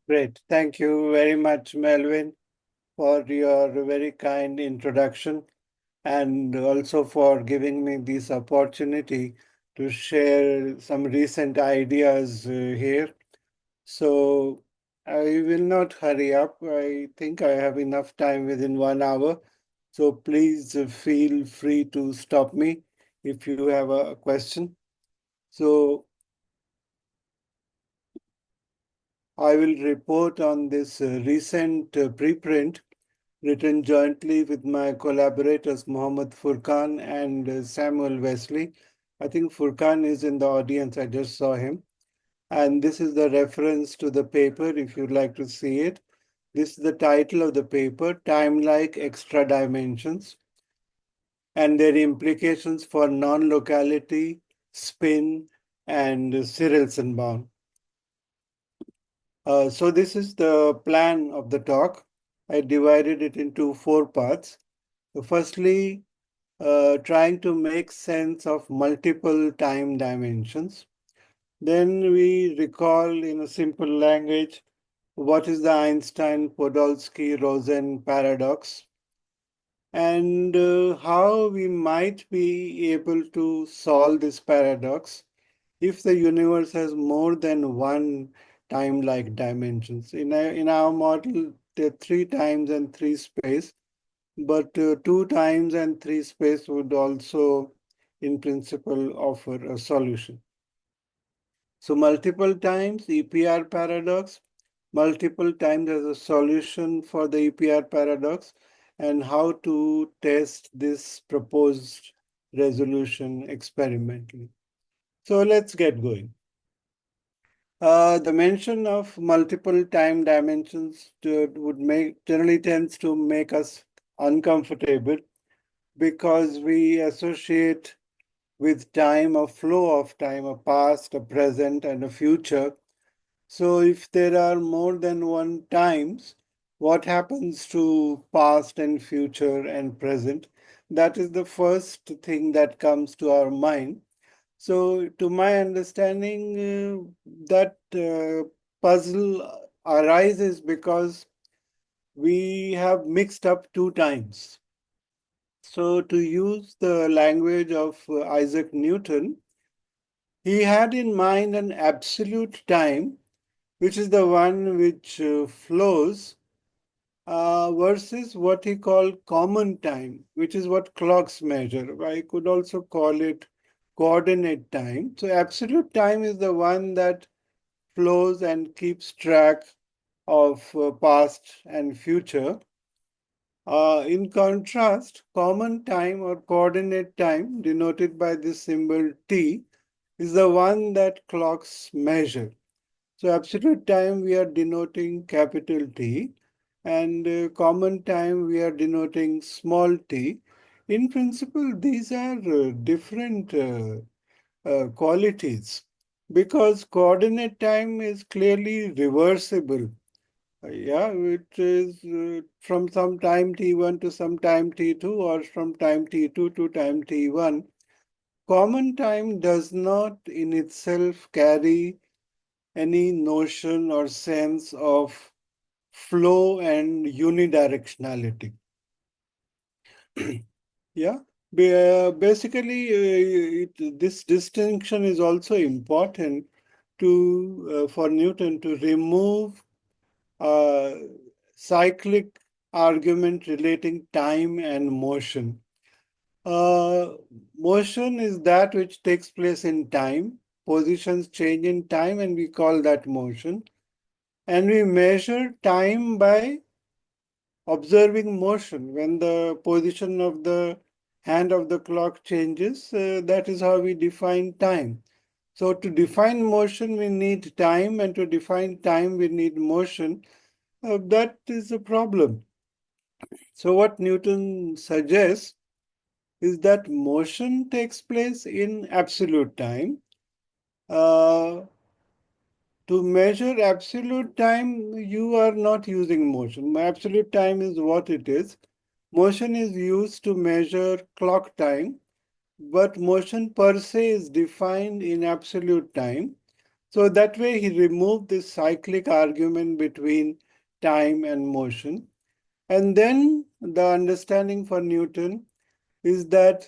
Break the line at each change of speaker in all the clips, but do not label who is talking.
Great. Thank you very much, Melvin, for your very kind introduction and also for giving me this opportunity to share some recent ideas here. So I will not hurry up. I think I have enough time within 1 hour. So please feel free to stop me if you have a question. So I will report on this recent preprint written jointly with my collaborators Mohammed Furkan and Samuel Wesley. I think Furkan is in the audience, I just saw him. And this is the reference to the paper if you'd like to see it. This is the title of the paper, Timelike Extra Dimensions and their implications for non-locality, spin, and Cyrillson bound. So this is the plan of the talk. I divided it into 4 parts. So firstly, trying to make sense of multiple time dimensions. Then we recall in a simple language what is the Einstein-Podolsky-Rosen paradox and how we might be able to solve this paradox if the universe has more than one time-like dimensions. In our model, there are 3 times and 3 space, but 2 times and 3 space would also, in principle, offer a solution. So multiple times EPR paradox, multiple times as a solution for the EPR paradox, and how to test this proposed resolution experimentally. So let's get going. The mention of multiple time dimensions would generally tends to make us uncomfortable because we associate with time a flow of time, a past, a present, and a future. So if there are more than one times, what happens to past and future and present? That is the first thing that comes to our mind. So to my understanding, that puzzle arises because we have mixed up 2 times. So to use the language of Isaac Newton, he had in mind an absolute time, which is the one which flows, versus what he called common time, which is what clocks measure. I could also call it coordinate time. So absolute time is the one that flows and keeps track of past and future. In contrast, common time or coordinate time, denoted by this symbol T, is the one that clocks measure. So absolute time we are denoting capital T, and common time we are denoting small t. In principle, these are different qualities because coordinate time is clearly reversible. Yeah, it is from some time t1 to some time t2 or from time t2 to time t1. Common time does not in itself carry any notion or sense of flow and unidirectionality. Yeah, basically, this distinction is also important to for Newton to remove cyclic argument relating time and motion. Uh, Motion is that which takes place in time. Positions change in time, and we call that motion. And we measure time by observing motion. When the position of the hand of the clock changes, that is how we define time. So to define motion, we need time, and to define time, we need motion. That is a problem. So what Newton suggests is that motion takes place in absolute time. Uh, To measure absolute time, you are not using motion. Absolute time is what it is. Motion is used to measure clock time, but motion per se is defined in absolute time. So that way he removed this cyclic argument between time and motion. And then the understanding for Newton is that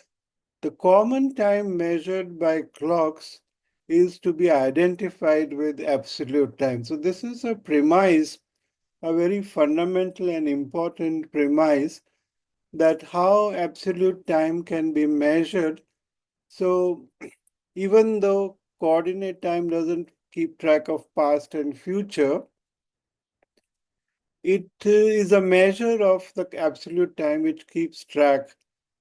the common time measured by clocks is to be identified with absolute time. So this is a premise, a very fundamental and important premise, that how absolute time can be measured. So even though coordinate time doesn't keep track of past and future, it is a measure of the absolute time which keeps track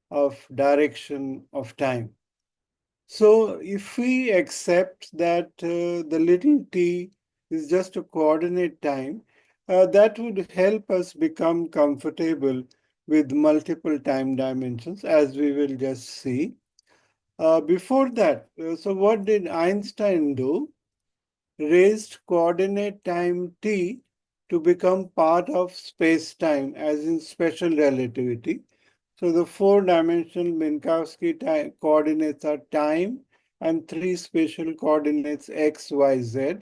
of direction of time. So if we accept that the little t is just a coordinate time, that would help us become comfortable with multiple time dimensions, as we will just see. Before that, so what did Einstein do? Raised coordinate time t to become part of space-time, as in special relativity. So the four-dimensional Minkowski coordinates are time and three spatial coordinates x, y, z.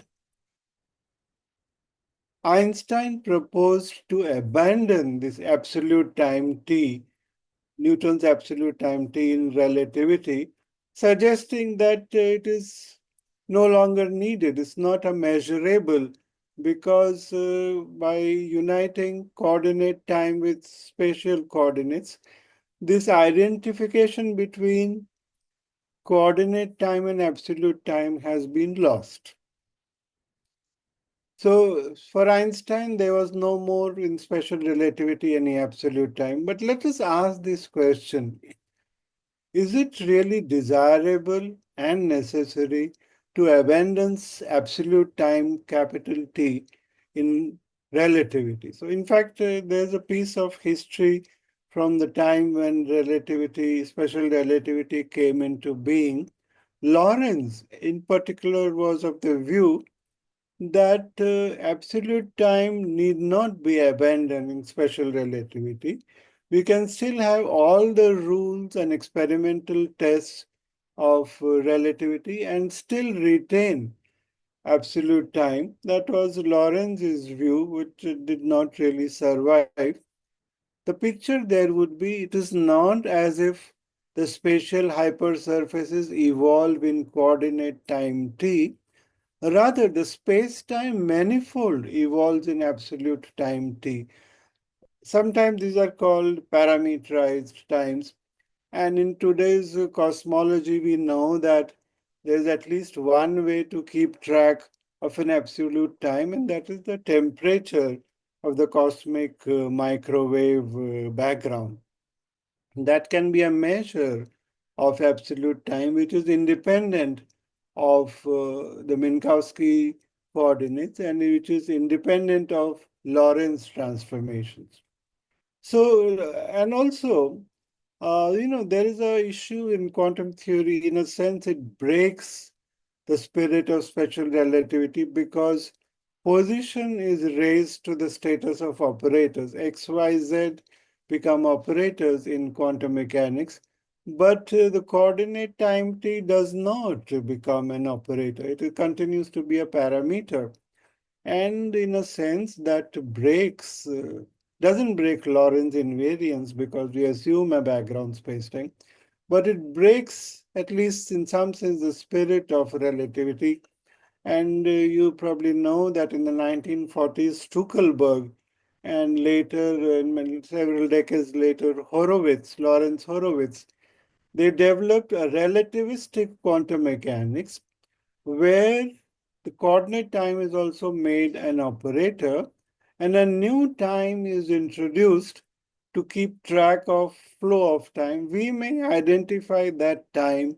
Einstein proposed to abandon this absolute time t, Newton's absolute time t in relativity, suggesting that it is no longer needed. It's not a measurable because by uniting coordinate time with spatial coordinates, this identification between coordinate time and absolute time has been lost. So for Einstein, there was no more in special relativity any absolute time. But let us ask this question. Is it really desirable and necessary to abandon absolute time, capital T, in relativity? So in fact, there's a piece of history from the time when relativity, special relativity came into being. Lorentz, in particular, was of the view that absolute time need not be abandoned in special relativity. We can still have all the rules and experimental tests of relativity and still retain absolute time. That was Lorentz's view, which did not really survive. The picture there would be, it is not as if the spatial hypersurfaces evolve in coordinate time t. Rather, the space-time manifold evolves in absolute time t. Sometimes these are called parameterized times. And in today's cosmology, we know that there's at least one way to keep track of an absolute time, and that is the temperature of the cosmic microwave background. That can be a measure of absolute time, which is independent of the Minkowski coordinates and which is independent of Lorentz transformations. So, and also, there is a issue in quantum theory. In a sense, it breaks the spirit of special relativity because position is raised to the status of operators. X, Y, Z become operators in quantum mechanics, but the coordinate time t does not become an operator. It continues to be a parameter. And in a sense, that doesn't break Lorentz invariance because we assume a background spacetime, but it breaks, at least in some sense, the spirit of relativity. And you probably know that in the 1940s, Stuckelberg, and later, several decades later, Horowitz, Lawrence Horowitz, they developed a relativistic quantum mechanics where the coordinate time is also made an operator and a new time is introduced to keep track of flow of time. We may identify that time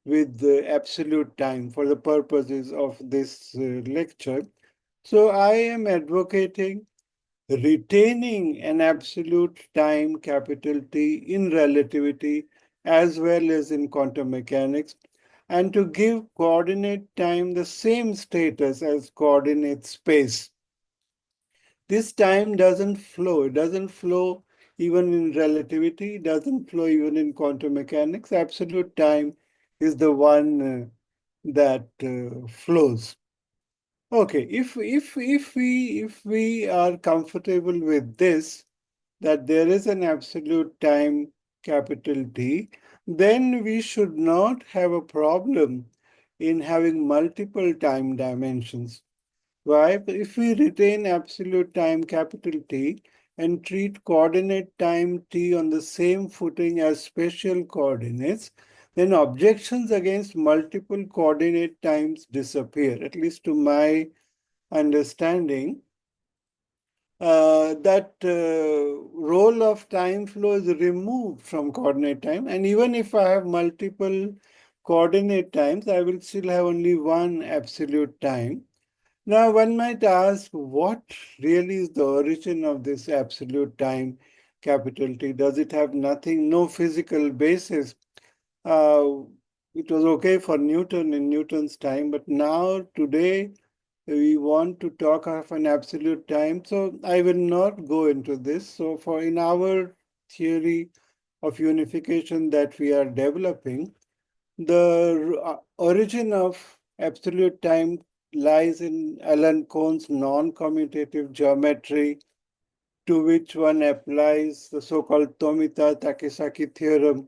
with the absolute time for the purposes of this lecture. So I am advocating retaining an absolute time, capital T, in relativity as well as in quantum mechanics, and to give coordinate time the same status as coordinate space. This time doesn't flow. It doesn't flow even in relativity, it doesn't flow even in quantum mechanics. Absolute time is the one that flows. Okay, if we are comfortable with this, that there is an absolute time capital T, then we should not have a problem in having multiple time dimensions. Why? If we retain absolute time capital T and treat coordinate time T on the same footing as spatial coordinates, then objections against multiple coordinate times disappear, at least to my understanding. That role of time flow is removed from coordinate time. And even if I have multiple coordinate times, I will still have only one absolute time. Now, one might ask, what really is the origin of this absolute time, capital T? Does it have nothing, no physical basis? Uh, it was okay for Newton in Newton's time, but now, today, we want to talk of an absolute time. So I will not go into this. So for in our theory of unification that we are developing, the origin of absolute time lies in Alan Cohn's non-commutative geometry, to which one applies the so-called Tomita-Takesaki theorem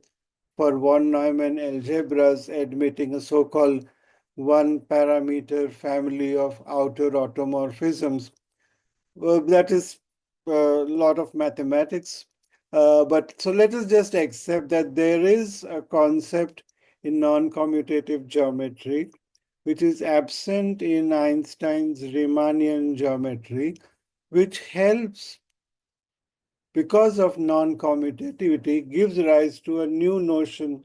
for von Neumann algebras, admitting a so-called one-parameter family of outer automorphisms. That is a lot of mathematics. But so let us just accept that there is a concept in non-commutative geometry which is absent in Einstein's Riemannian geometry, which helps, because of non-commutativity, gives rise to a new notion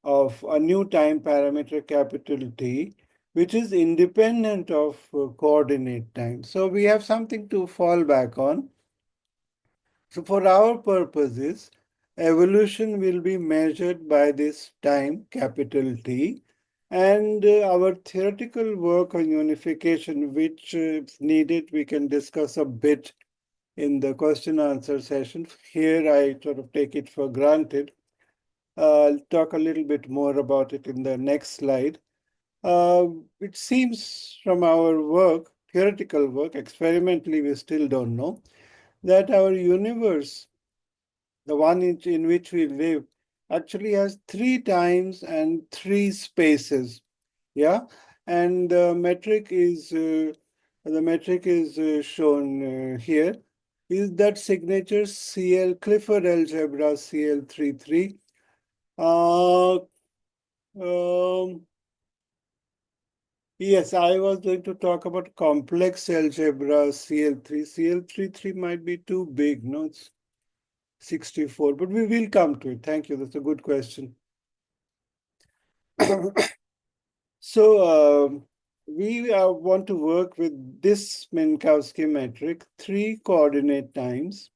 of a new time parameter capital T, which is independent of coordinate time. So we have something to fall back on. So for our purposes, evolution will be measured by this time, capital T, and our theoretical work on unification, which if needed, we can discuss a bit in the question answer session. Here I sort of take it for granted. I'll talk a little bit more about it in the next slide. It seems from our work, theoretical work, experimentally we still don't know, that our universe, the one in which we live, actually has three times and three spaces. Yeah, and the metric is shown here. Is that signature CL Clifford algebra CL33? Uh, um, yes, I was going to talk about complex algebra CL3. CL33 might be too big, no? It's 64, but we will come to it. Thank you. That's a good question. So we want to work with this Minkowski metric, three coordinate times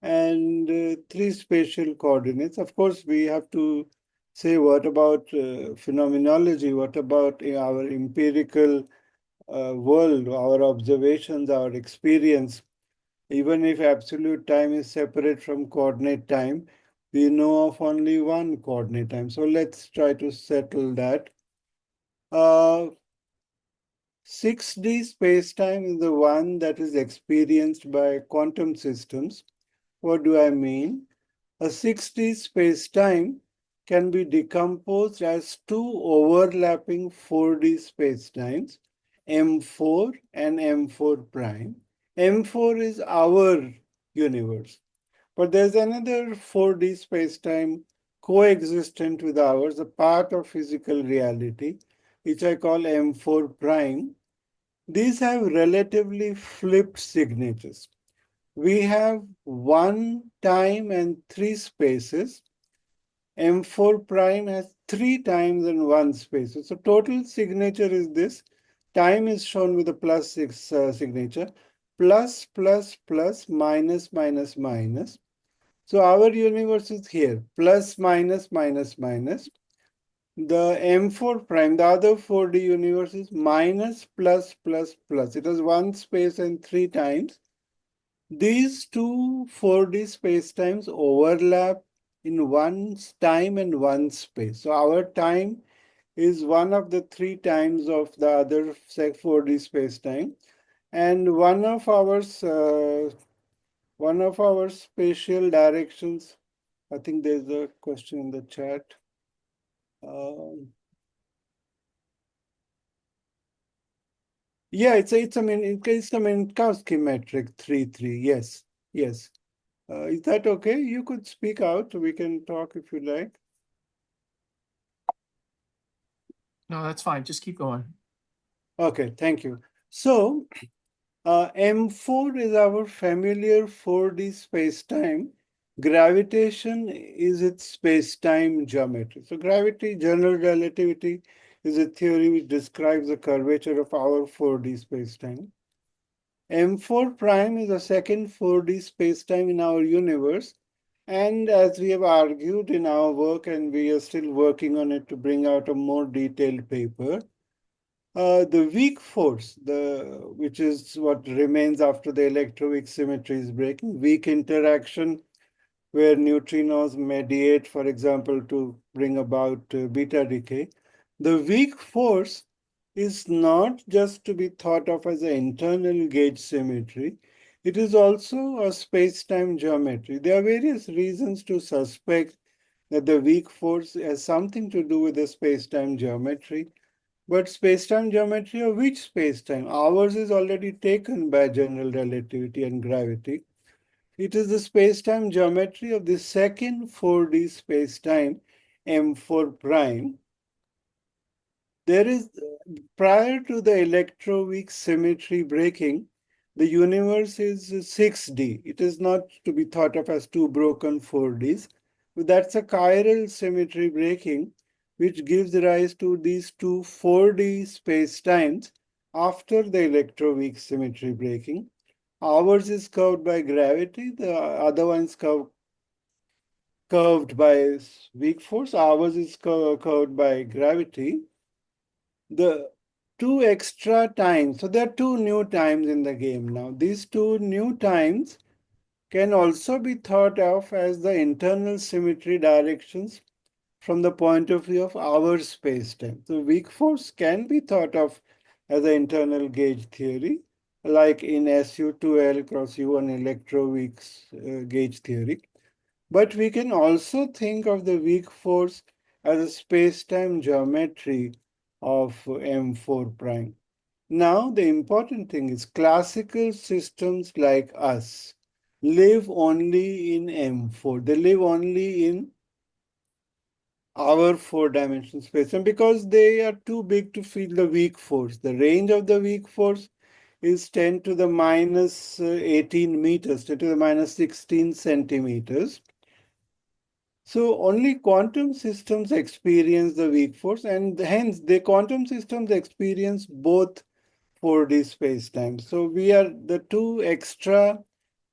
and three spatial coordinates. Of course, we have to say what about phenomenology, what about our empirical world, our observations, our experience. Even if absolute time is separate from coordinate time, we know of only one coordinate time. So let's try to settle that. Uh, 6D spacetime is the one that is experienced by quantum systems. What do I mean? A 6D spacetime can be decomposed as two overlapping 4D spacetimes, M4 and M4 prime. M4 is our universe. But there's another 4D spacetime coexistent with ours, a part of physical reality, which I call M4 prime. These have relatively flipped signatures. We have one time and three spaces. M4 prime has three times and one space. So total signature is this. Time is shown with a plus six signature. Plus, plus, plus, minus, minus, minus. So our universe is here. Plus, minus, minus, minus. The M4 prime, the other 4D universe is minus, plus, plus, plus. It has one space and three times. These two 4D spacetimes overlap in one time and one space. So our time is one of the three times of the other 4D spacetime, and one of our spatial directions. I think there's a question in the chat. Um, yeah, it's a Minkowski metric 3, 3. Yes, yes. Is that okay? You could speak out. We can talk if you like.
No, that's fine. Just keep going.
Okay, thank you. So, M4 is our familiar 4D space-time. Gravitation is its space-time geometry. So, gravity, general relativity, is a theory which describes the curvature of our 4D space-time. M4 prime is the second 4D space-time in our universe. And as we have argued in our work, and we are still working on it to bring out a more detailed paper, the weak force, which is what remains after the electroweak symmetry is breaking, weak interaction where neutrinos mediate, for example, to bring about beta decay. The weak force is not just to be thought of as an internal gauge symmetry, it is also a space-time geometry. There are various reasons to suspect that the weak force has something to do with the space-time geometry. But space-time geometry of which space-time? Ours is already taken by general relativity and gravity. It is the space-time geometry of the second 4D space-time M4 prime. There is, prior to the electroweak symmetry breaking, the universe is 6D. It is not to be thought of as two broken 4Ds. That's a chiral symmetry breaking, which gives rise to these two 4D space-times after the electroweak symmetry breaking. Ours is curved by gravity, the other one's curved by weak force. Ours is curved by gravity. The two extra times, so there are two new times in the game now. These two new times can also be thought of as the internal symmetry directions from the point of view of our space-time. So weak force can be thought of as an internal gauge theory, like in SU2L cross U1 electroweak gauge theory. But we can also think of the weak force as a space-time geometry of M4 prime. Now, the important thing is classical systems like us live only in M4. They live only in our four-dimensional space. And because they are too big to feel the weak force, the range of the weak force is 10 to the minus 18 meters, 10 to the minus 16 centimeters. So only quantum systems experience the weak force, and hence the quantum systems experience both 4D space-time. So we are the two extra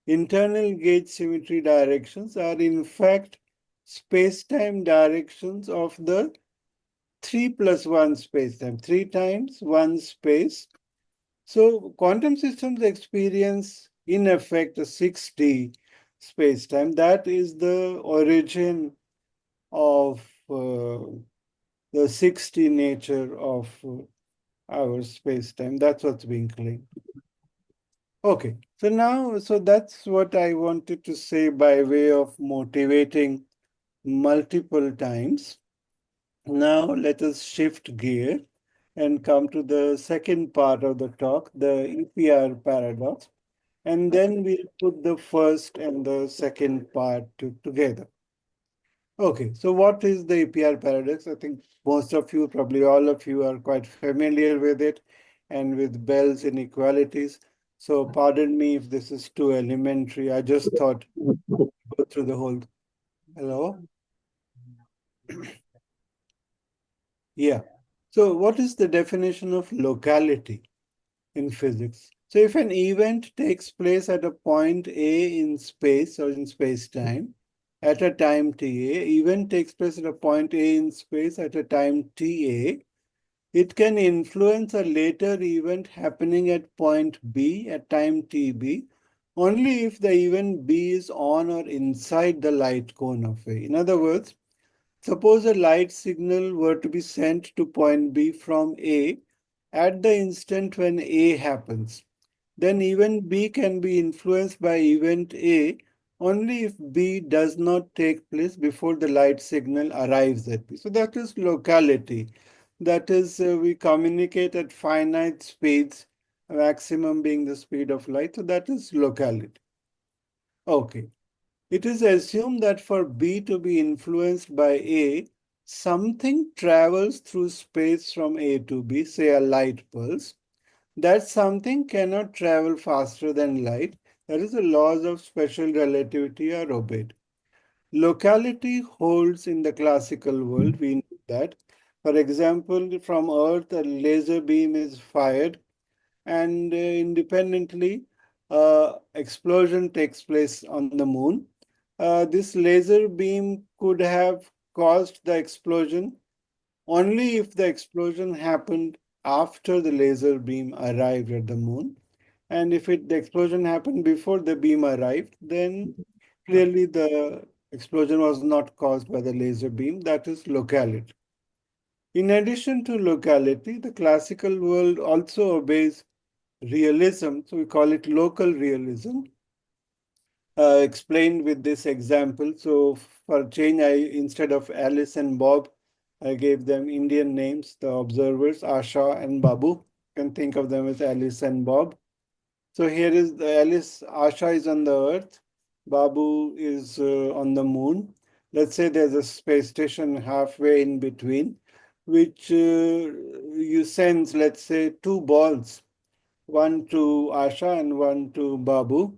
internal gauge symmetry directions are in fact space-time directions of the 3 plus 1 space-time, 3 times 1 space. So quantum systems experience in effect a 6D space-time. That is the origin of the 6D nature of our space-time. That's what's being claimed. Okay, so now, so that's what I wanted to say by way of motivating multiple times. Now let us shift gear and come to the second part of the talk, the EPR paradox, and then we'll put the first and the second part together. Okay, so what is the EPR paradox? I think most of you, probably all of you, are quite familiar with it and with Bell's inequalities. So pardon me if this is too elementary. I just thought go through the whole. Hello? Yeah. So what is the definition of locality in physics? So if an event takes place at a point A in space or in space-time, at a time ta, event takes place at a point A in space at a time ta, it can influence a later event happening at point B at time tb only if the event B is on or inside the light cone of A. In other words, Suppose a light signal were to be sent to point B from A at the instant when A happens. Then event B can be influenced by event A only if B does not take place before the light signal arrives at B. So that is locality. That is, we communicate at finite speeds, maximum being the speed of light. So that is locality. Okay. It is assumed that for B to be influenced by A, something travels through space from A to B, say a light pulse. That something cannot travel faster than light. That is, the laws of special relativity are obeyed. Locality holds in the classical world, we know that. For example, from Earth, a laser beam is fired, and independently, explosion takes place on the moon. This laser beam could have caused the explosion only if the explosion happened after the laser beam arrived at the moon. And if the explosion happened before the beam arrived, then clearly the explosion was not caused by the laser beam. That is locality. In addition to locality, the classical world also obeys realism. So we call it local realism, explained with this example. So for change, instead of Alice and Bob, I gave them Indian names, the observers, Asha and Babu. You can think of them as Alice and Bob. So here is the Alice, Asha is on the Earth, Babu is on the moon. Let's say there's a space station halfway in between, which you send, let's say, two balls, one to Asha and one to Babu.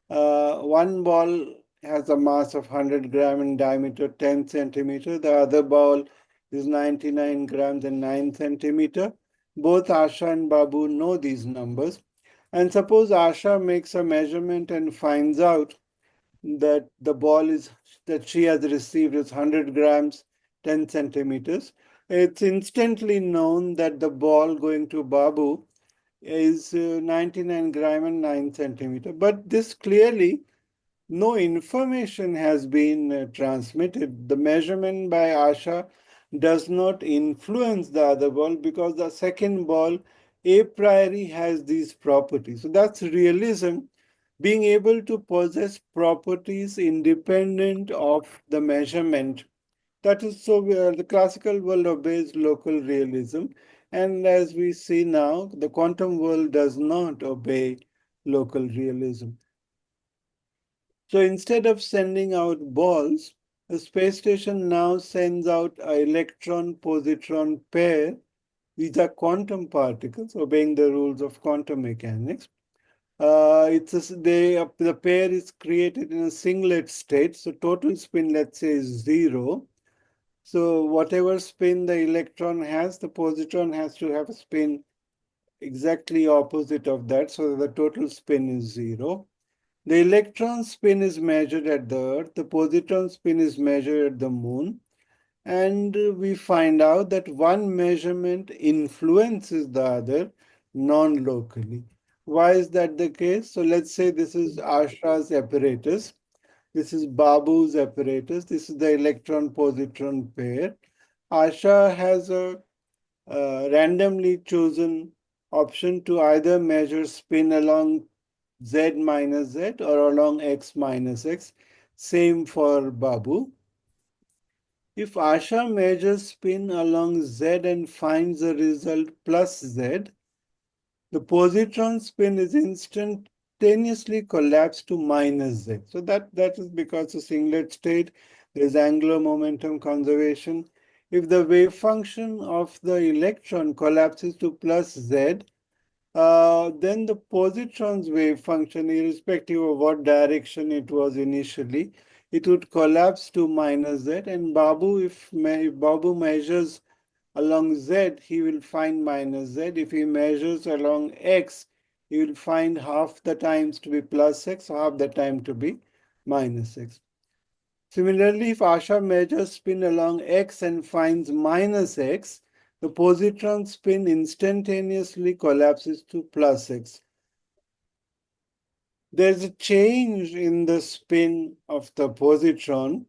One ball has a mass of 100 gram in diameter, 10 centimeter. The other ball is 99 grams and 9 centimeter. Both Asha and Babu know these numbers. And suppose Asha makes a measurement and finds out that the ball is that she has received is 100 grams, 10 centimeters. It's instantly known that the ball going to Babu is 99 gram and 9 centimeter. But this clearly no information has been transmitted. The measurement by Asha does not influence the other ball because the second ball a priori has these properties. So that's realism, being able to possess properties independent of the measurement. That is so the classical world obeys local realism. And as we see now, the quantum world does not obey local realism. So instead of sending out balls, the space station now sends out an electron-positron pair. These are quantum particles obeying the rules of quantum mechanics. The pair is created in a singlet state. So total spin, let's say, is zero. So whatever spin the electron has, the positron has to have a spin exactly opposite of that. So the total spin is zero. The electron spin is measured at the Earth, the positron spin is measured at the Moon, and we find out that one measurement influences the other non-locally. Why is that the case? So let's say this is Asha's apparatus, this is Babu's apparatus, this is the electron-positron pair. Asha has a randomly chosen option to either measure spin along z minus z or along x minus x. Same for Babu. If Asha measures spin along z and finds the result plus z, the positron spin is instantaneously collapsed to minus z. So that is because the singlet state, there is angular momentum conservation. If the wave function of the electron collapses to plus z, then the positron's wave function, irrespective of what direction it was initially, it would collapse to minus z. And Babu, if Babu measures along z, he will find minus z. If he measures along x, he will find half the times to be plus x, half the time to be minus x. Similarly, if Asha measures spin along x and finds minus x, the positron spin instantaneously collapses to plus x. There's a change in the spin of the positron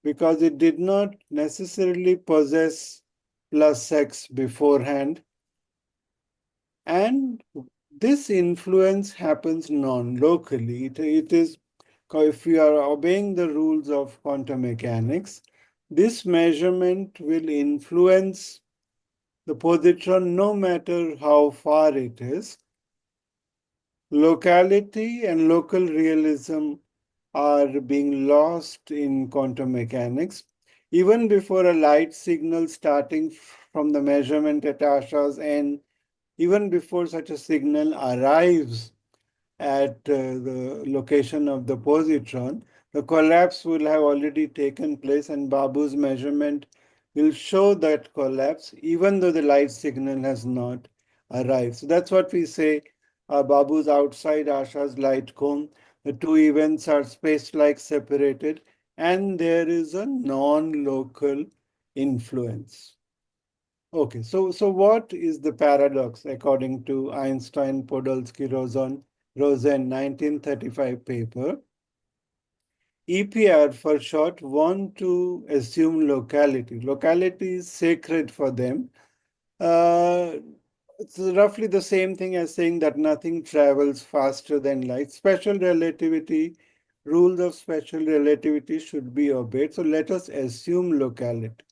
because it did not necessarily possess plus x beforehand. And this influence happens non-locally. It is, if we are obeying the rules of quantum mechanics, this measurement will influence the positron no matter how far it is. Locality and local realism are being lost in quantum mechanics. Even before a light signal starting from the measurement at Asha's end, even before such a signal arrives at the location of the positron, the collapse will have already taken place, and Babu's measurement will show that collapse even though the light signal has not arrived. So that's what we say, Babu's outside, Asha's light cone. The two events are space-like separated, and there is a non-local influence. Okay, so what is the paradox according to Einstein, Podolsky, Rosen 1935 paper? EPR for short want to assume locality. Locality is sacred for them. Uh, it's roughly the same thing as saying that nothing travels faster than light. Special relativity, rules of special relativity should be obeyed. So let us assume locality.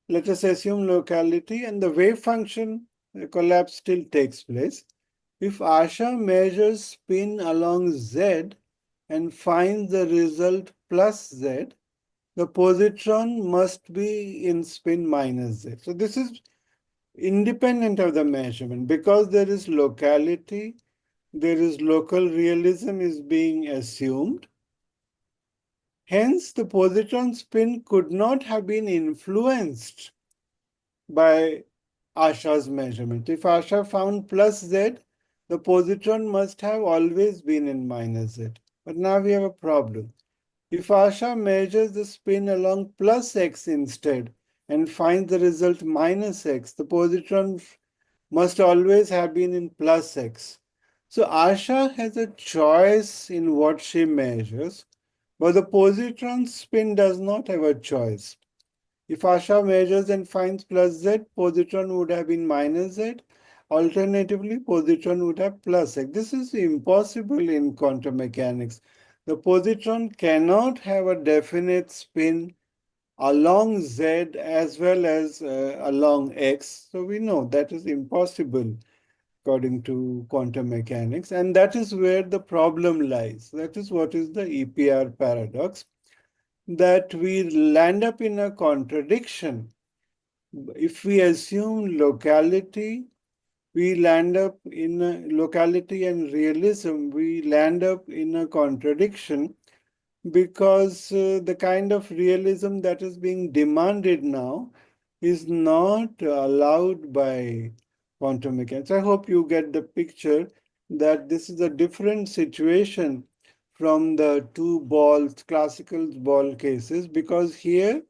Let us assume locality, and the wave function collapse still takes place. If Asha measures spin along z and finds the result plus z, the positron must be in spin minus z. So this is independent of the measurement. Because there is locality, there is local realism is being assumed. Hence, the positron spin could not have been influenced by Asha's measurement. If Asha found plus z, the positron must have always been in minus z. But now we have a problem. If Asha measures the spin along plus x instead and finds the result minus x, the positron must always have been in plus x. So Asha has a choice in what she measures, but the positron spin does not have a choice. If Asha measures and finds plus z, positron would have been minus z. Alternatively, positron would have plus x. This is impossible in quantum mechanics. The positron cannot have a definite spin along z as well as along x. So we know that is impossible according to quantum mechanics. And that is where the problem lies. That is what is the EPR paradox, that we land up in a contradiction. If we assume locality, we land up in a locality and realism, we land up in a contradiction, because the kind of realism that is being demanded now is not allowed by quantum mechanics. I hope you get the picture that this is a different situation from the two balls, classical ball cases, because here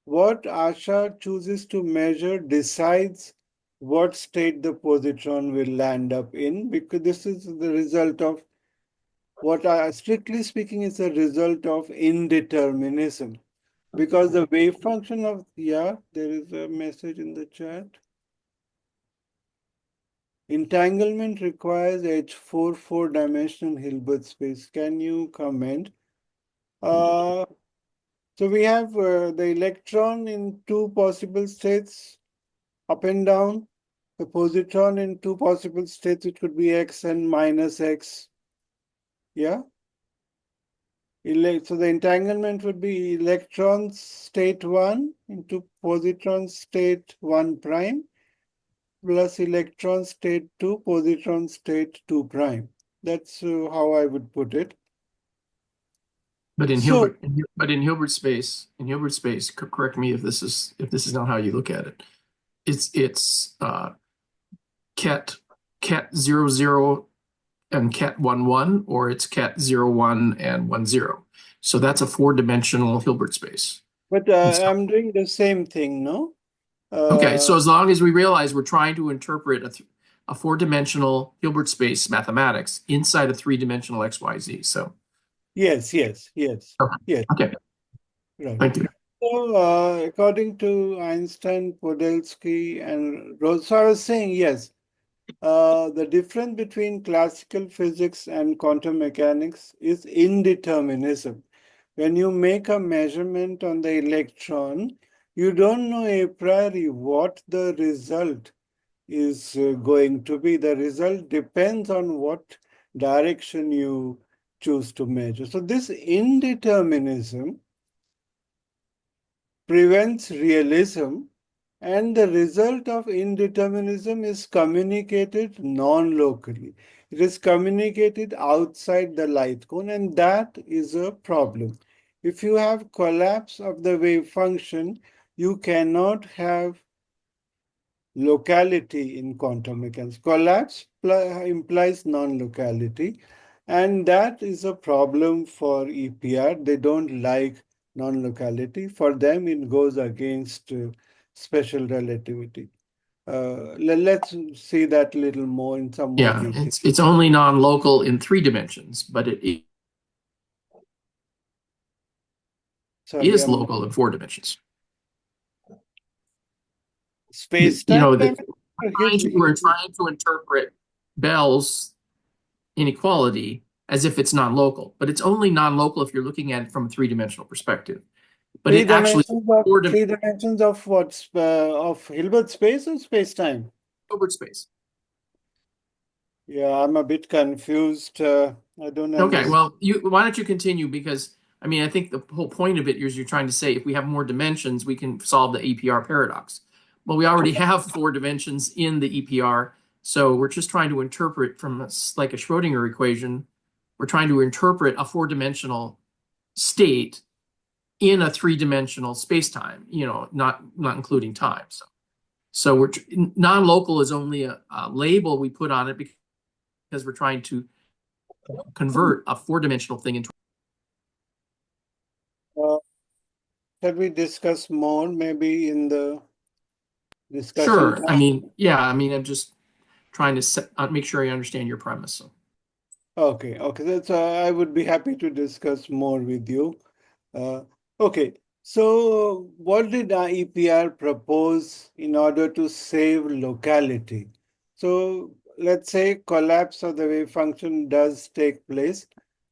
what Asha chooses to measure decides what state the positron will land up in, because this is the result of what strictly speaking is a result of indeterminism. Because the wave function of, yeah, there is a message in the chat. Entanglement requires H4 four-dimensional Hilbert space. Can you comment? Uh, so we have the electron in two possible states, up and down. The positron in two possible states, it could be x and minus x. Yeah. So the entanglement would be electron state 1 into positron state 1 prime plus electron state 2, positron state 2 prime. That's how I would put it.
But in
So,
Hilbert space, correct me if this is not how you look at it. It's ket 00 and ket 11, or it's ket 01 and 10. So that's a four-dimensional Hilbert space.
but
And so,
I'm doing the same thing, no?
okay,
Uh,
so as long as we realize we're trying to interpret a four-dimensional Hilbert space mathematics inside a three-dimensional XYZ. So
Yes, yes, yes,
Okay.
yes,
Okay.
right.
Thank you.
So, according to Einstein, Podolsky, and Rose, so I was saying, yes, the difference between classical physics and quantum mechanics is indeterminism. When you make a measurement on the electron, you don't know a priori what the result is going to be. The result depends on what direction you choose to measure. So, this indeterminism prevents realism, and the result of indeterminism is communicated non-locally. It is communicated outside the light cone, and that is a problem. If you have collapse of the wave function, you cannot have locality in quantum mechanics. Collapse implies non-locality, and that is a problem for EPR. They don't like non-locality. For them, it goes against special relativity. Let's see that a little more in some more
Yeah,
detail.
it's only non-local in 3 dimensions, but it
Sorry,
is
I'm not.
local in 4 dimensions. You
Space-time
know that
dimension or his,
we're trying to interpret Bell's inequality as if it's non-local, but it's only non-local if you're looking at it from a 3 dimensional perspective. But
three
it actually
dimensions of
four
three dimensions of what? Of Hilbert space or space-time?
Hilbert space.
Yeah, I'm a bit confused. I don't
Okay,
understand.
well, why don't you continue? Because I mean, I think the whole point of it is you're trying to say if we have more dimensions, we can solve the EPR paradox. Well, we already have 4 dimensions in the EPR, so we're just trying to interpret from like a Schrodinger equation. We're trying to interpret a 4 dimensional state in a 3 dimensional space-time. Not including time. So we're non-local is only a label we put on it because we're trying to convert a 4 dimensional thing into.
Uh, Shall we discuss more maybe in the discussion
Sure. I
time?
mean, yeah, I mean, I'm just trying to make sure I understand your premise. So,
Okay, okay. That's I would be happy to discuss more with you. Uh, okay, so what did EPR propose in order to save locality? So let's say collapse of the wave function does take place,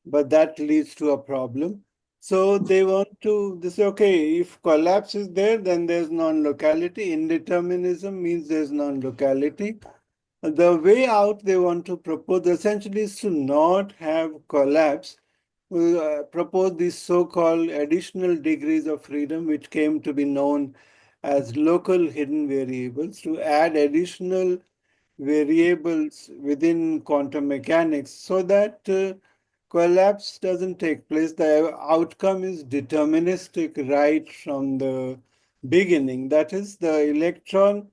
but that leads to a problem. So they want to, they say, okay, if collapse is there, then there's non-locality. Indeterminism means there's non-locality. The way out they want to propose essentially is to not have collapse. We propose these so-called additional degrees of freedom, which came to be known as local hidden variables, to add additional variables within quantum mechanics so that collapse doesn't take place. The outcome is deterministic right from the beginning. That is, the electron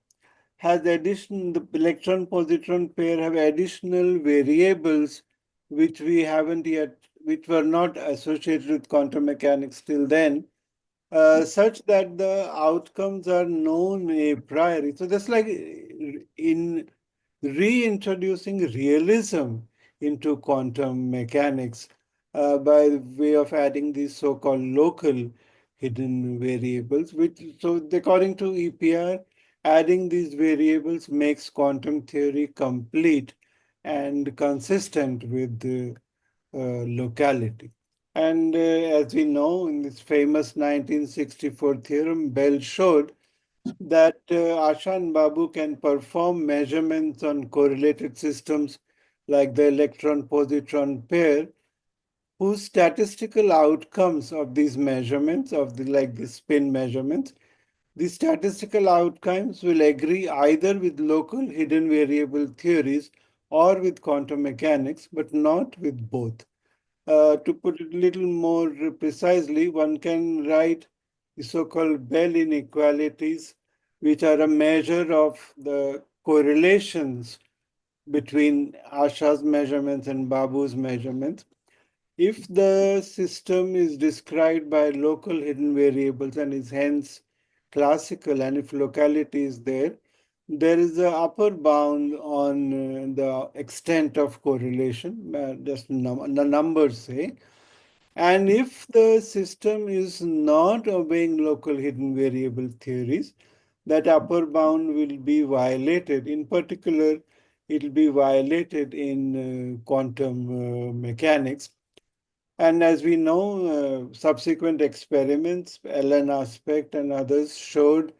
has addition the electron positron pair have additional variables which we haven't yet which were not associated with quantum mechanics till then, such that the outcomes are known a priori. So that's like in reintroducing realism into quantum mechanics by way of adding these so-called local hidden variables, which, so according to EPR, adding these variables makes quantum theory complete and consistent with the locality. And as we know, in this famous 1964 theorem, Bell showed that Asha and Babu can perform measurements on correlated systems like the electron-positron pair, whose statistical outcomes of these measurements, of the spin measurements, the statistical outcomes will agree either with local hidden variable theories or with quantum mechanics, but not with both. To put it a little more precisely, one can write the so-called Bell inequalities, which are a measure of the correlations between Asha's measurements and Babu's measurements. If the system is described by local hidden variables and is hence classical, and if locality is there, there is a upper bound on the extent of correlation, just the numbers say. And if the system is not obeying local hidden variable theories, that upper bound will be violated. In particular, it will be violated in quantum mechanics. And as we know, subsequent experiments, Ellen Aspect and others showed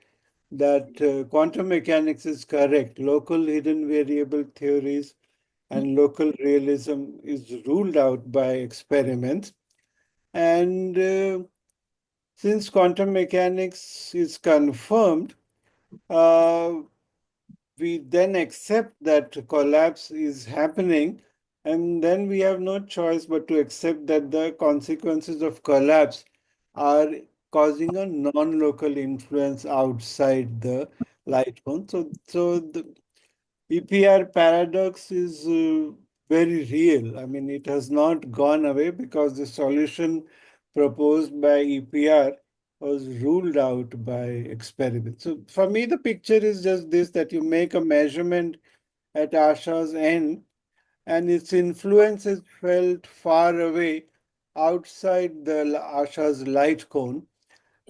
that quantum mechanics is correct. Local hidden variable theories and local realism is ruled out by experiments. And since quantum mechanics is confirmed, uh, we then accept that collapse is happening, and then we have no choice but to accept that the consequences of collapse are causing a non-local influence outside the light cone. So the EPR paradox is very real. I mean, it has not gone away because the solution proposed by EPR was ruled out by experiment. So for me, the picture is just this, that you make a measurement at Asha's end and its influence is felt far away outside the Asha's light cone.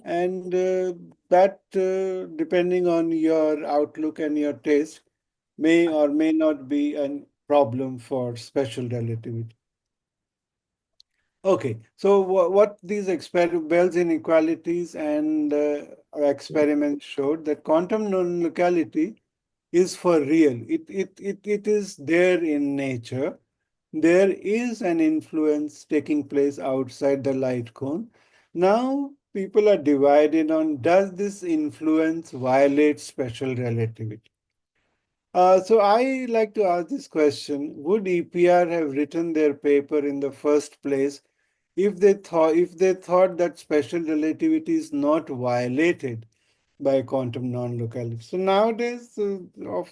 And that, depending on your outlook and your taste, may or may not be a problem for special relativity. Okay, so what these Bell's inequalities and experiments showed that quantum non-locality is for real. It is there in nature. There is an influence taking place outside the light cone. Now, people are divided on, does this influence violate special relativity? So I like to ask this question: would EPR have written their paper in the first place if they thought that special relativity is not violated by quantum non-locality? So nowadays,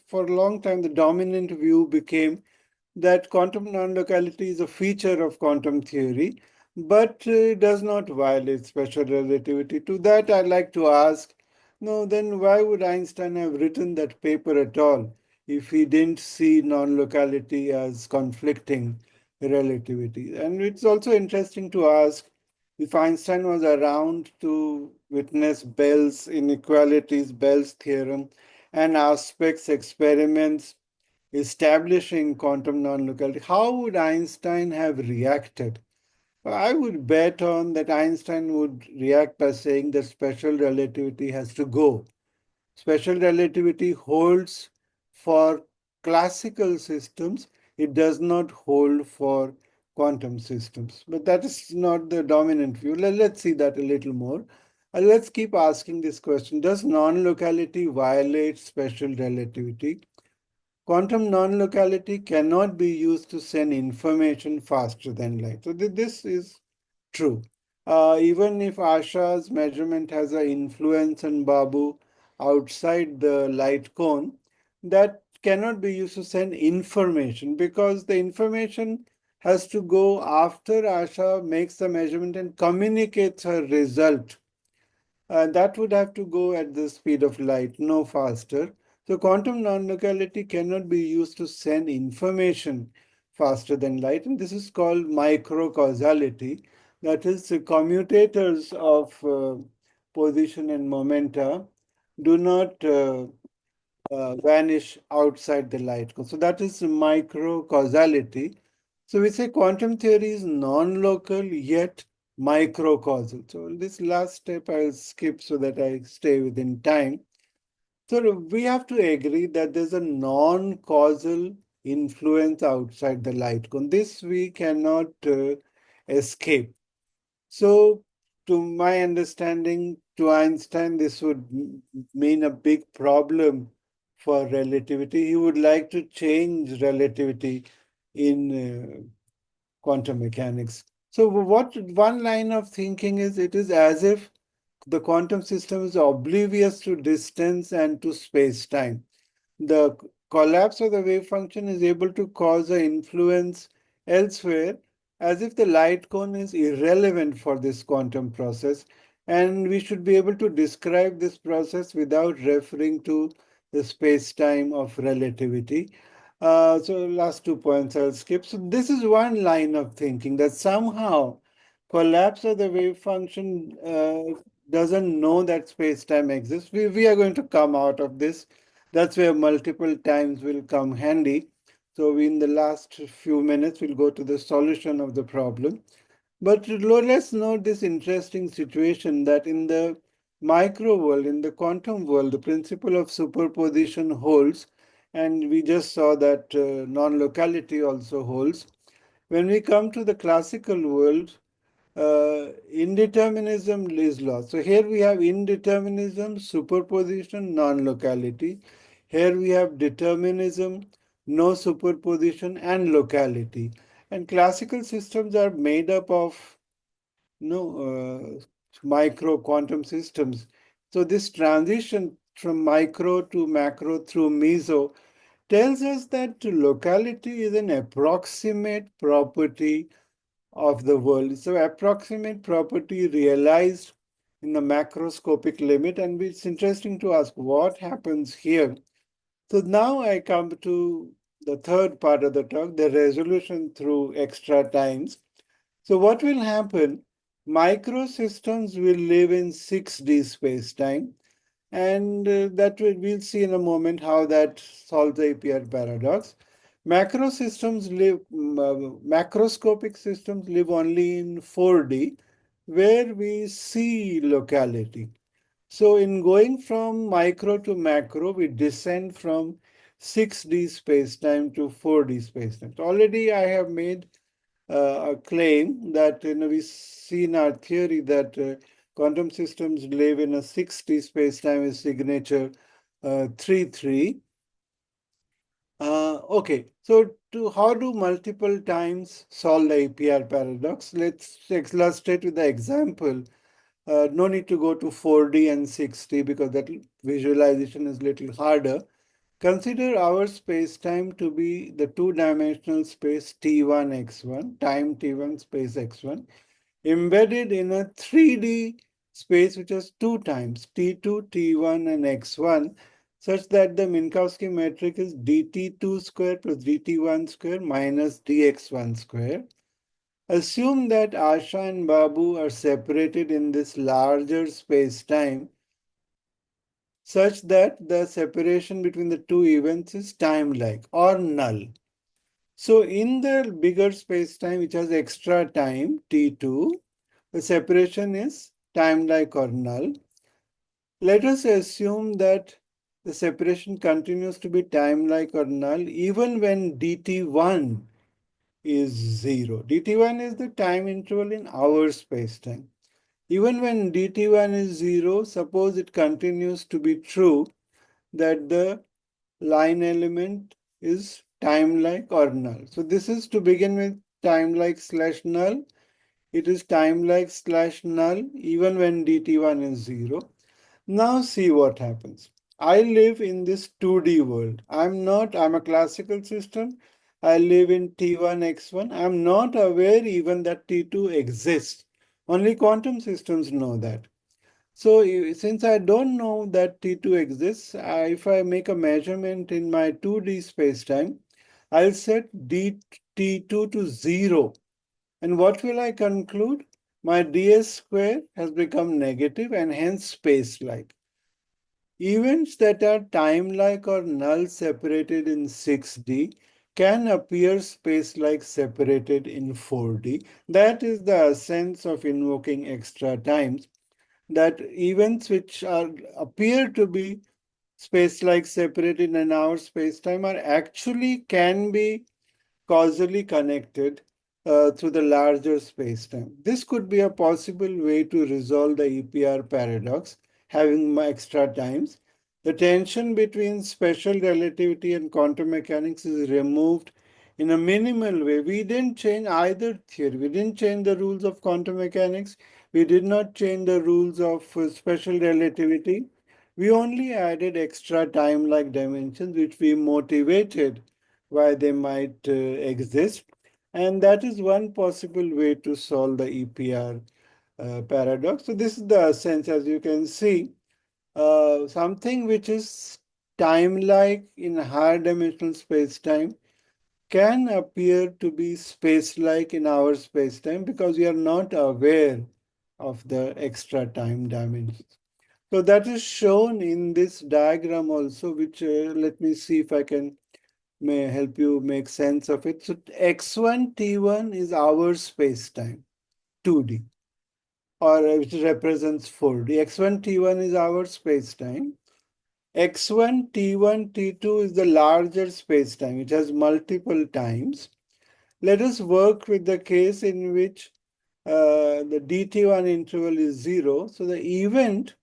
for a long time, the dominant view became that quantum non-locality is a feature of quantum theory, but does not violate special relativity. To that, I'd like to ask, no, then why would Einstein have written that paper at all if he didn't see non-locality as conflicting relativity? And it's also interesting to ask if Einstein was around to witness Bell's inequalities, Bell's theorem, and Aspect's experiments establishing quantum non-locality, how would Einstein have reacted? I would bet on that Einstein would react by saying that special relativity has to go. Special relativity holds for classical systems, it does not hold for quantum systems. But that is not the dominant view. Let's see that a little more. Let's keep asking this question: does non locality violate special relativity? Quantum non-locality cannot be used to send information faster than light. So this is true. Even if Asha's measurement has an influence on Babu outside the light cone, that cannot be used to send information because the information has to go after Asha makes the measurement and communicates her result. That would have to go at the speed of light, no faster. So quantum non-locality cannot be used to send information faster than light, and this is called microcausality. That is, the commutators of position and momenta do not vanish outside the light cone. So that is microcausality. So we say quantum theory is non-local yet microcausal. So this last step I'll skip so that I stay within time. So we have to agree that there's a non-causal influence outside the light cone. This we cannot escape. So, to my understanding, to Einstein, this would mean a big problem for relativity. He would like to change relativity in quantum mechanics. So, what one line of thinking is, it is as if the quantum system is oblivious to distance and to space-time. The collapse of the wave function is able to cause an influence elsewhere, as if the light cone is irrelevant for this quantum process, and we should be able to describe this process without referring to the space-time of relativity. So last 2 points I'll skip. So this is one line of thinking, that somehow collapse of the wave function doesn't know that space-time exists. We are going to come out of this. That's where multiple times will come handy. So in the last few minutes, we'll go to the solution of the problem. But let's note this interesting situation that in the micro world, in the quantum world, the principle of superposition holds, and we just saw that non-locality also holds. When we come to the classical world, indeterminism is lost. So here we have indeterminism, superposition, non-locality. Here we have determinism, no superposition, and locality. And classical systems are made up of micro quantum systems. So this transition from micro to macro through meso tells us that locality is an approximate property of the world. So approximate property realized in the macroscopic limit, and it's interesting to ask what happens here. So now I come to the third part of the talk, the resolution through extra times. So what will happen? Microsystems will live in 6D space-time, and we'll see in a moment how that solves the APR paradox. Macroscopic systems live only in 4D, where we see locality. So in going from micro to macro, we descend from 6D space-time to 4D space-time. So already I have made a claim that we see in our theory that quantum systems live in a 6D space-time with signature 3-3. Okay, so how do multiple times solve the APR paradox? Let's illustrate with the example. No need to go to 4D and 6D because that visualization is a little harder. Consider our space-time to be the two-dimensional space T1, X1, time T1, space X1, embedded in a 3D space which has two times T2, T1, and X1, such that the Minkowski metric is dt2 square plus dt1 square minus dx1 square. Assume that Asha and Babu are separated in this larger space-time such that the separation between the two events is timelike or null. So in the bigger space-time which has extra time, T2, the separation is timelike or null. Let us assume that the separation continues to be timelike or null even when dt1 is 0. dt1 is the time interval in our space-time. Even when dt1 is 0, suppose it continues to be true that the line element is timelike or null. So this is to begin with timelike slash null. It is timelike slash null even when dt1 is 0. Now see what happens. I live in this 2D world. I'm a classical system. I live in T1, X1. I'm not aware even that T2 exists. Only quantum systems know that. So since I don't know that T2 exists, if I make a measurement in my 2D spacetime, I'll set T2 to 0. And what will I conclude? My ds square has become negative and hence spacelike. Events that are timelike or null separated in 6D can appear spacelike separated in 4D. That is the essence of invoking extra times, that events which appear to be space-like separated in our space-time are actually can be causally connected through the larger space-time. This could be a possible way to resolve the EPR paradox, having extra times. The tension between special relativity and quantum mechanics is removed in a minimal way. We didn't change either theory. We didn't change the rules of quantum mechanics. We did not change the rules of special relativity. We only added extra time-like dimensions, which we motivated why they might exist. And that is one possible way to solve the EPR paradox. So this is the sense, as you can see, something which is time-like in higher dimensional space-time can appear to be space-like in our space-time because we are not aware of the extra time dimensions. So that is shown in this diagram also, which let me see if I can may help you make sense of it. So x1, t1 is our space-time, 2D, or which represents 4D. x1, t1 is our space-time. x1, t1, t2 is the larger space-time. It has multiple times. Let us work with the case in which the dt1 interval is 0. So the event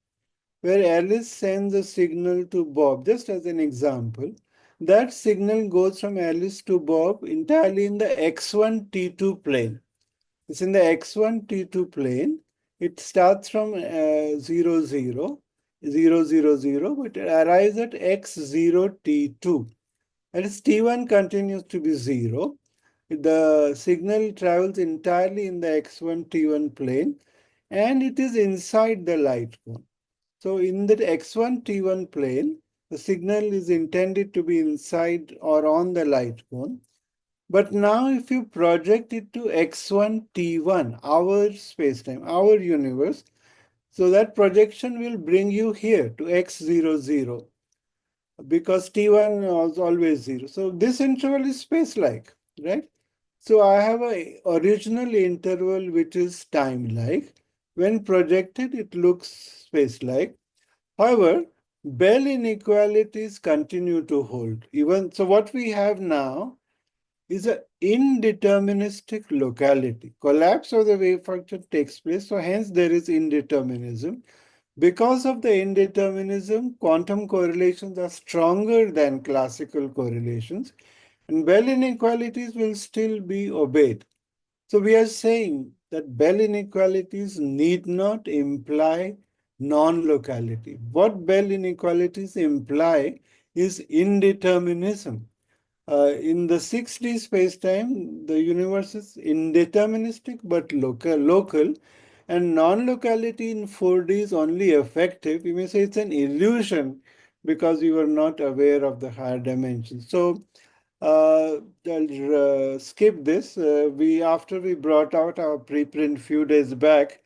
where Alice sends a signal to Bob, just as an example, that signal goes from Alice to Bob entirely in the x1 t2 plane. It's in the x1 t2 plane. It starts from 0, 0, 0, 0, 0, but it arrives at x0 t2. And as t1 continues to be 0, the signal travels entirely in the x1 t1 plane, and it is inside the light cone. So in the x1 t1 plane, the signal is intended to be inside or on the light cone. But now if you project it to x1 t1, our spacetime, our universe, so that projection will bring you here to x0, 0, because t1 is always 0. So this interval is space-like, right? So I have a original interval which is time-like. When projected, it looks space-like. However, Bell inequalities continue to hold. Even so, what we have now is an indeterministic locality. Collapse of the wave function takes place, so hence there is indeterminism. Because of the indeterminism, quantum correlations are stronger than classical correlations, and Bell inequalities will still be obeyed. So we are saying that Bell inequalities need not imply non-locality. What Bell inequalities imply is indeterminism. In the 6D spacetime, the universe is indeterministic but local, and non-locality in 4D is only effective. You may say it's an illusion because we were not aware of the higher dimensions. So I'll skip this. We After we brought out our preprint few days back,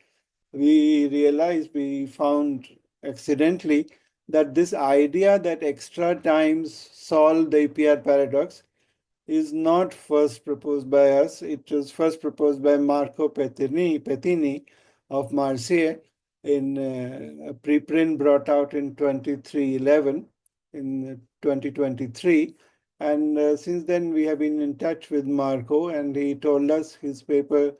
we realized we found accidentally that this idea that extra times solve the APR paradox is not first proposed by us. It was first proposed by Marco Pettini of Marseille in a preprint brought out in 2311 in 2023. And since then, we have been in touch with Marco, and he told us his paper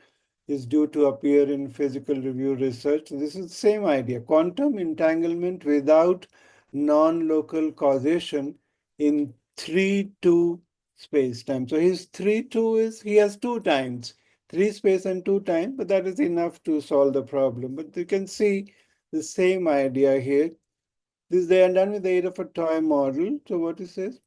is due to appear in Physical Review Research. This is the same idea, quantum entanglement without non-local causation in 3-2 space-time. So his 3-2 is, he has 2 times, 3 space and 2 time, but that is enough to solve the problem. But you can see the same idea here. This they are done with the aid of a toy model. So what it says?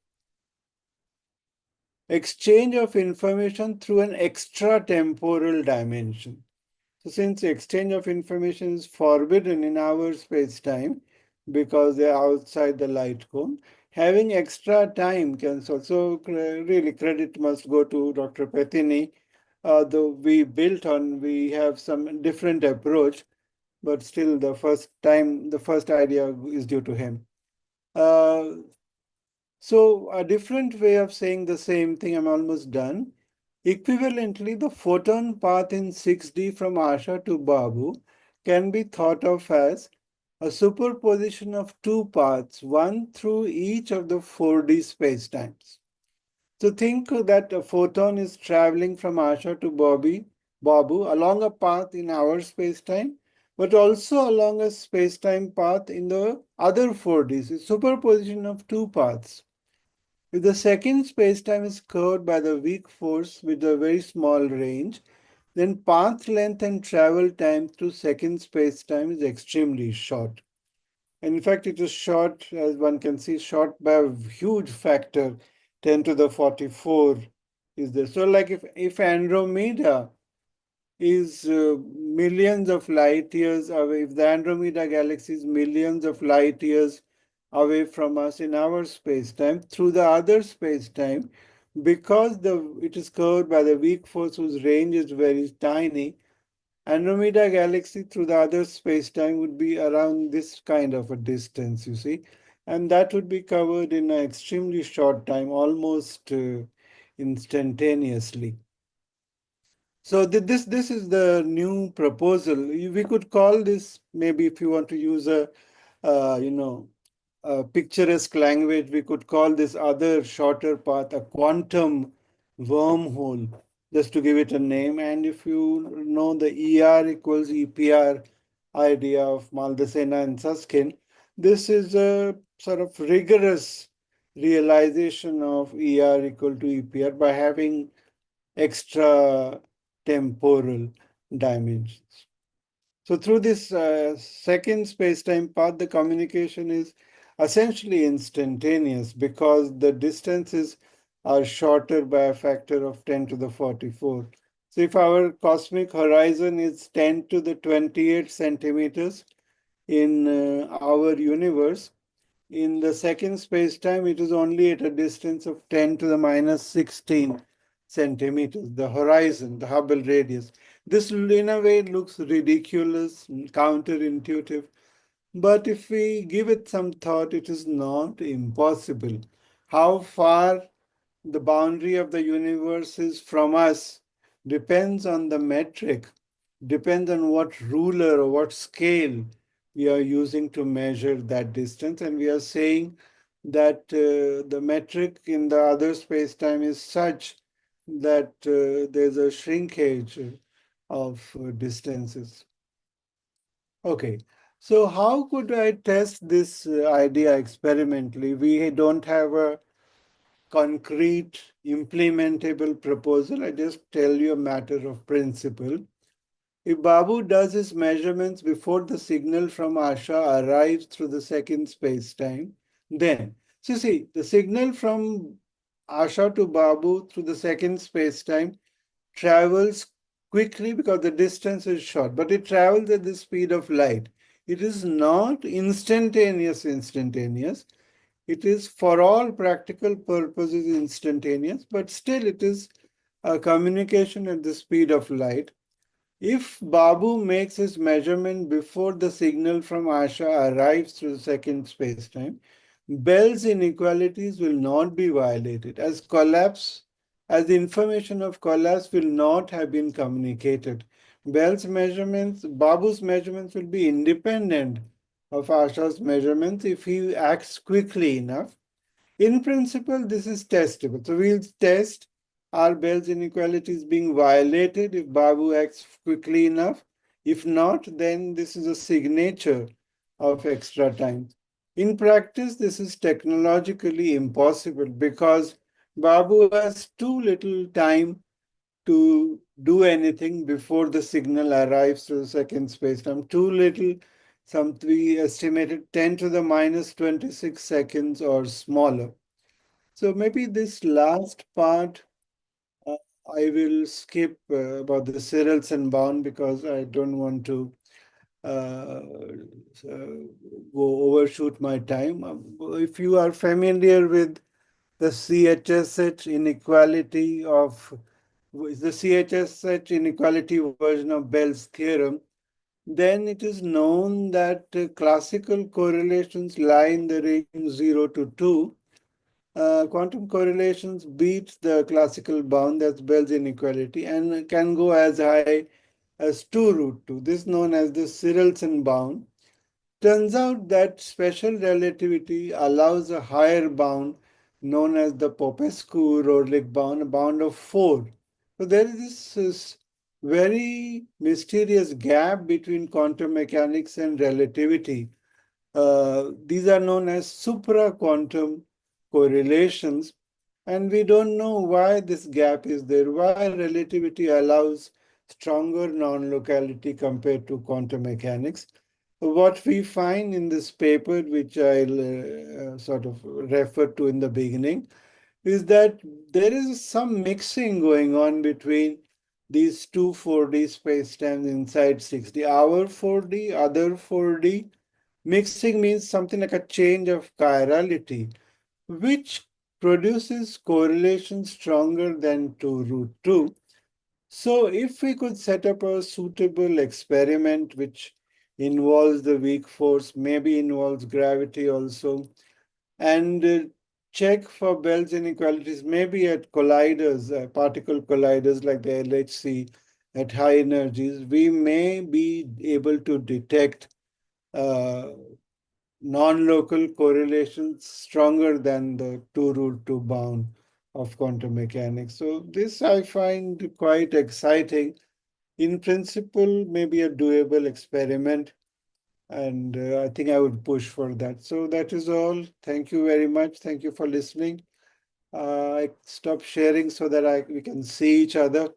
Exchange of information through an extra temporal dimension. So since exchange of information is forbidden in our space-time because they are outside the light cone, having extra time can solve. So really credit must go to Dr. Pettini. Though we have some different approach, but still the first idea is due to him. Uh, so a different way of saying the same thing, I'm almost done. Equivalently, the photon path in 6D from Asha to Babu can be thought of as a superposition of 2 paths, one through each of the 4D spacetimes. So think that a photon is traveling from Asha to Babu along a path in our spacetime, but also along a spacetime path in the other 4Ds. It's superposition of 2 paths. If the second spacetime is curved by the weak force with a very small range, then path length and travel time through second spacetime is extremely short. And in fact, it is short, as one can see, short by a huge factor, 10 to the 44 is there. So like if Andromeda is millions of light years away, if the Andromeda galaxy is millions of light years away from us in our space-time, through the other space-time, Because it is covered by the weak force whose range is very tiny, Andromeda galaxy through the other space-time would be around this kind of a distance, you see, and that would be covered in an extremely short time, almost instantaneously. So this is the new proposal. We could call this, maybe if you want to use a you know picturesque language, we could call this other shorter path a quantum wormhole, just to give it a name. And if you know the ER equals EPR idea of Maldacena and Susskind, this is a sort of rigorous realization of ER equal to EPR by having extra temporal dimensions. So through this second space-time path, the communication is essentially instantaneous because the distances are shorter by a factor of 10 to the 44. So if our cosmic horizon is 10 to the 28 centimeters in our universe, in the second space-time, it is only at a distance of 10 to the minus 16 centimeters, the horizon, the Hubble radius. This, in a way, looks ridiculous, counterintuitive, but if we give it some thought, it is not impossible. How far the boundary of the universe is from us depends on the metric, depends on what ruler or what scale we are using to measure that distance. And we are saying that the metric in the other space-time is such that there's a shrinkage of distances. Okay, so how could I test this idea experimentally? We don't have a concrete implementable proposal. I just tell you a matter of principle. If Babu does his measurements before the signal from Asha arrives through the second space-time, then, so see, the signal from Asha to Babu through the second space-time travels quickly because the distance is short, but it travels at the speed of light. It is not instantaneous. It is for all practical purposes instantaneous, but still it is a communication at the speed of light. If Babu makes his measurement before the signal from Asha arrives through the second spacetime, Bell's inequalities will not be violated as the information of collapse will not have been communicated. Babu's measurements will be independent of Asha's measurements if he acts quickly enough. In principle, this is testable. So we'll test are Bell's inequalities being violated if Babu acts quickly enough. If not, then this is a signature of extra time. In practice, this is technologically impossible because Babu has too little time to do anything before the signal arrives to the second spacetime. Too little, some we estimated 10 to the minus 26 seconds or smaller. So maybe this last part uh, I will skip about the serials and bound because I don't want to uh, go overshoot my time. If you are familiar with the CHSH inequality of the CHSH inequality version of Bell's theorem, then it is known that classical correlations lie in the range 0 to 2. Quantum correlations beat the classical bound, that's Bell's inequality, and can go as high as 2 root 2. This is known as the Sirelson bound. Turns out that special relativity allows a higher bound known as the Popescu-Roerlich bound, a bound of 4. So there is this very mysterious gap between quantum mechanics and relativity. These are known as supra-quantum correlations, and we don't know why this gap is there, why relativity allows stronger non-locality compared to quantum mechanics. What we find in this paper, which I'll sort of refer to in the beginning, is that there is some mixing going on between these two 4D spacetimes inside 6D. Our 4D, other 4D. Mixing means something like a change of chirality, which produces correlation stronger than 2 root 2. So if we could set up a suitable experiment which involves the weak force, maybe involves gravity also, and check for Bell's inequalities, maybe at colliders, particle colliders like the LHC at high energies, we may be able to detect uh, non-local correlations stronger than the 2 root 2 bound of quantum mechanics. So this I find quite exciting. In principle, maybe a doable experiment, and I think I would push for that. So that is all. Thank you very much. Thank you for listening. I stop sharing so that we can see each other.